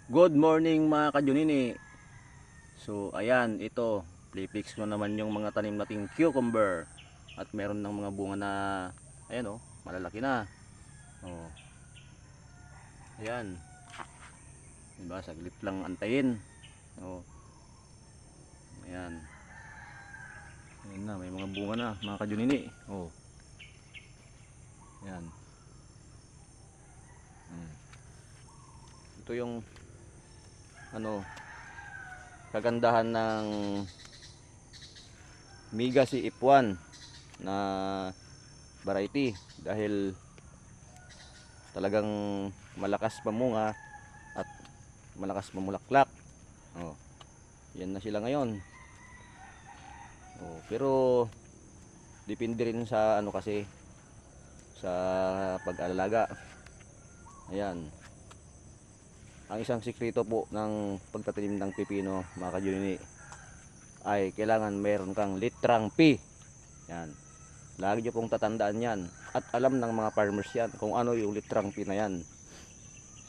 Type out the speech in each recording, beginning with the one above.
Good morning mga kajunini. So ayan, ito plipix ko naman yung mga tanim nating cucumber. At meron ng mga bunga na ayan oh, malalaki na. Oh. Ayan. Diba, saglit lang antayin. Oh. Ayan. Ayan na, may mga bunga na mga kajunini. Oh. Ayan. Ito yung ano, kagandahan ng Migasi F1 na variety dahil talagang malakas pamunga at malakas mamulaklak. Oh, yan na sila ngayon. Oh, pero depende rin sa ano kasi sa pag-alalaga. Ayan. Ang isang sikreto po ng pagtatanim ng pipino mga kajunini ay kailangan mayroon kang litrang P. Yan. Lagi nyo pong tatandaan yan. At alam ng mga farmers yan kung ano yung litrang P na yan.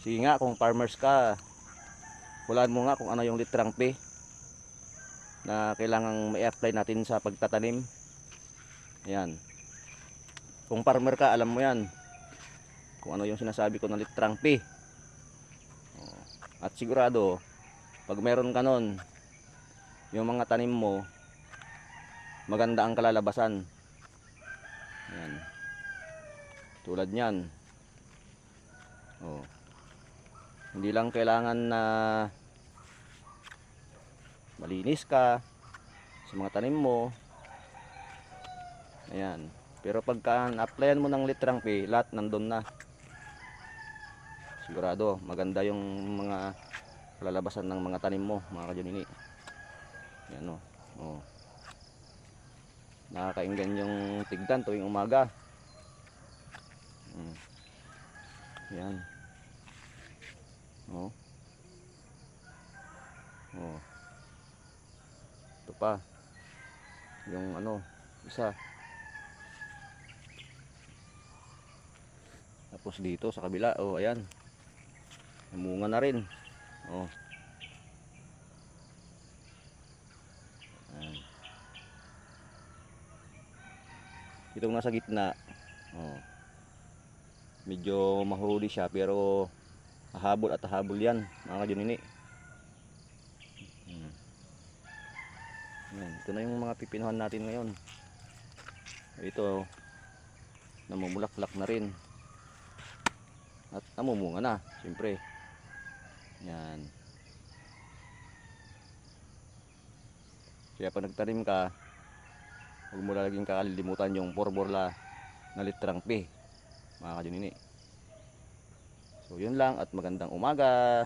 Sige nga, kung farmers ka, hulaan mo nga kung ano yung litrang P na kailangang ma-apply natin sa pagtatanim. Ayan. Kung farmer ka, alam mo yan kung ano yung sinasabi ko na litrang P. At sigurado, pag meron ka nun, yung mga tanim mo, maganda ang kalalabasan. Ayan. Tulad nyan. Oh. Hindi lang kailangan na malinis ka sa mga tanim mo. Ayan. Pero pagka na-applyan mo ng litrang P, lahat nandun na. Sigurado, maganda yung mga kalalabasan ng mga tanim mo, mga kajunini. Ayan o. Oh. Nakakainggan yung tigdan tuwing umaga. Ayan. Oh. Oh. Ito pa. Yung ano, isa. Tapos dito sa kabila, oh ayan. Namunga na rin. Oh. Ayan. Itong nasa gitna, oh. Medyo mahuli siya pero hahabol at hahabol yan, mga kajunini. Ayan. Ito na yung mga pipinuhan natin ngayon. Ito, namumulaklak na rin. At namumunga na, siyempre. Yan. Kaya pag nagtanim ka, huwag mo laging kakalimutan yung porborla na litrang P, mga kajunini. So yun lang at magandang umaga.